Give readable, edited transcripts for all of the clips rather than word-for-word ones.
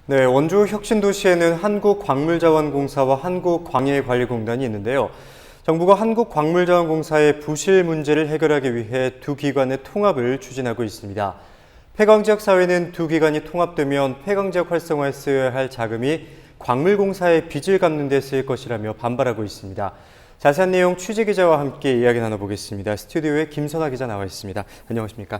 네, 원주 혁신도시에는 한국광물자원공사와 한국광해관리공단이 있는데요. 정부가 한국광물자원공사의 부실 문제를 해결하기 위해 두 기관의 통합을 추진하고 있습니다. 폐광지역 사회는 두 기관이 통합되면 폐광지역 활성화에 쓰여야 할 자금이 광물공사의 빚을 갚는 데 쓰일 것이라며 반발하고 있습니다. 자세한 내용 취재기자와 함께 이야기 나눠보겠습니다. 스튜디오에 김선아 기자 나와 있습니다. 안녕하십니까?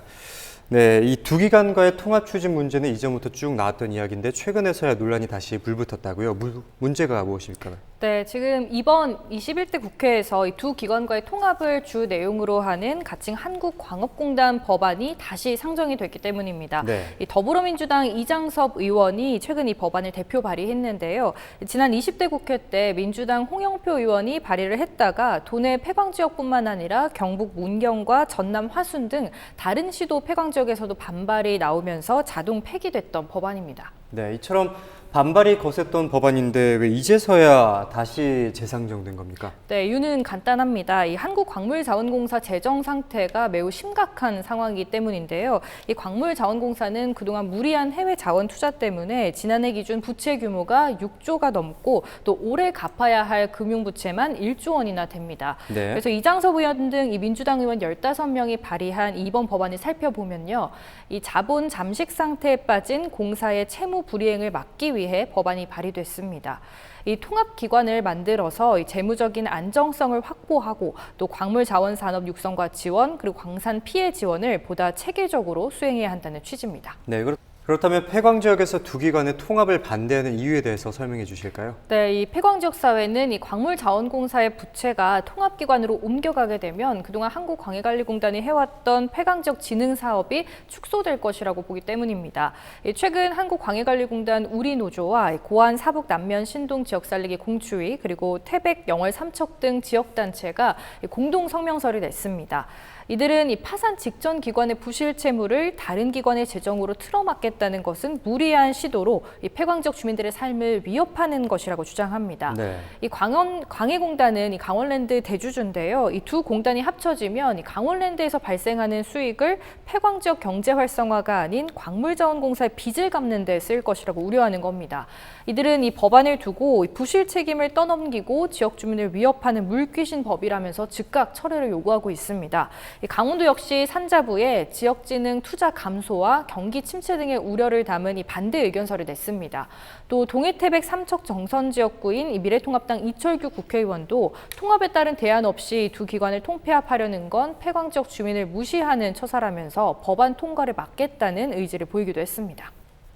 네, 이 두 기관과의 통합 추진 문제는 이전부터 쭉 나왔던 이야기인데 최근에서야 논란이 다시 불붙었다고요? 문제가 무엇입니까? 네, 지금 이번 21대 국회에서 이 두 기관과의 통합을 주 내용으로 하는 가칭 한국광업공단 법안이 다시 상정이 됐기 때문입니다. 네. 이 더불어민주당 이장섭 의원이 최근 이 법안을 대표 발의했는데요. 지난 20대 국회 때 민주당 홍영표 의원이 발의를 했다가 도내 폐광 지역뿐만 아니라 경북 문경과 전남 화순 등 다른 시도 폐광 지역에서도 반발이 나오면서 자동 폐기됐던 법안입니다. 네, 이처럼 반발이 거셌던 법안인데 왜 이제서야 다시 재상정된 겁니까? 네, 이유는 간단합니다. 이 한국광물자원공사 재정 상태가 매우 심각한 상황이기 때문인데요. 이 광물자원공사는 그동안 무리한 해외 자원 투자 때문에 지난해 기준 부채 규모가 6조가 넘고 또 올해 갚아야 할 금융부채만 1조 원이나 됩니다. 네. 그래서 이장섭 의원 등 이 민주당 의원 15명이 발의한 이번 법안을 살펴보면요. 이 자본 잠식 상태에 빠진 공사의 채무 불이행을 막기 위해 법안이 발의됐습니다. 이 통합기관을 만들어서 이 재무적인 안정성을 확보하고 또 광물자원 산업 육성과 지원 그리고 광산 피해 지원을 보다 체계적으로 수행해야 한다는 취지입니다. 네, 그렇다면 폐광 지역에서 두 기관의 통합을 반대하는 이유에 대해서 설명해 주실까요? 네, 이 폐광지역 사회는 이 광물자원공사의 부채가 통합기관으로 옮겨가게 되면 그동안 한국광해관리공단이 해왔던 폐광지역 진흥 사업이 축소될 것이라고 보기 때문입니다. 최근 한국광해관리공단 우리노조와 고안 사북 남면 신동 지역살리기 공추위 그리고 태백 영월 삼척 등 지역단체가 공동 성명서를 냈습니다. 이들은 이 파산 직전 기관의 부실 채무를 다른 기관의 재정으로 틀어막겠다는 것은 무리한 시도로 이 폐광지역 주민들의 삶을 위협하는 것이라고 주장합니다. 네. 이 광해공단은 이 강원랜드 대주주인데요. 이 두 공단이 합쳐지면 이 강원랜드에서 발생하는 수익을 폐광지역 경제 활성화가 아닌 광물자원공사의 빚을 갚는 데 쓸 것이라고 우려하는 겁니다. 이들은 이 법안을 두고 부실 책임을 떠넘기고 지역 주민을 위협하는 물귀신 법이라면서 즉각 철회를 요구하고 있습니다. 강원도 역시 산자부에 지역진흥 투자 감소와 경기 침체 등의 우려를 담은 이 반대 의견서를 냈습니다. 또 동해태백 삼척 정선 지역구인 이 미래통합당 이철규 국회의원도 통합에 따른 대안 없이 두 기관을 통폐합하려는 건 폐광 지역 주민을 무시하는 처사라면서 법안 통과를 막겠다는 의지를 보이기도 했습니다.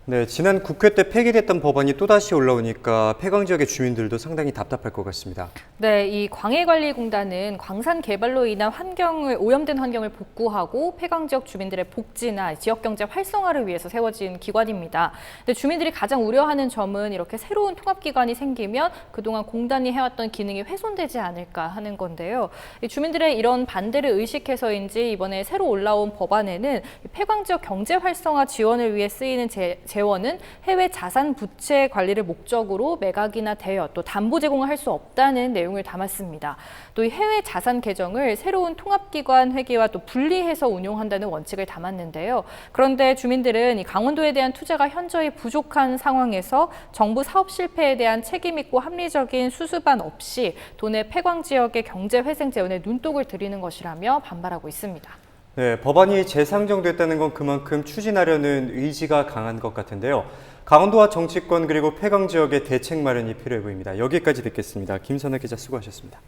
네, 지난 국회 때 폐기됐던 법안이 또다시 올라오니까 폐광 지역의 주민들도 상당히 답답할 것 같습니다. 네, 이 광해관리공단은 광산 개발로 인한 오염된 환경을 복구하고 폐광 지역 주민들의 복지나 지역 경제 활성화를 위해서 세워진 기관입니다. 근데 주민들이 가장 우려하는 점은 이렇게 새로운 통합기관이 생기면 그동안 공단이 해왔던 기능이 훼손되지 않을까 하는 건데요. 이 주민들의 이런 반대를 의식해서인지 이번에 새로 올라온 법안에는 폐광 지역 경제 활성화 지원을 위해 쓰이는 재원은 해외 자산 부채 관리를 목적으로 매각이나 대여 또 담보 제공을 할 수 없다는 내용을 담았습니다. 또 이 해외 자산 계정을 새로운 통합기관 회계와 또 분리해서 운용한다는 원칙을 담았는데요. 그런데 주민들은 이 강원도에 대한 투자가 현저히 부족한 상황에서 정부 사업 실패에 대한 책임 있고 합리적인 수습안 없이 도내 폐광 지역의 경제 회생 재원에 눈독을 들이는 것이라며 반발하고 있습니다. 네, 법안이 재상정됐다는 건 그만큼 추진하려는 의지가 강한 것 같은데요. 강원도와 정치권 그리고 폐광 지역의 대책 마련이 필요해 보입니다. 여기까지 듣겠습니다. 김선아 기자 수고하셨습니다.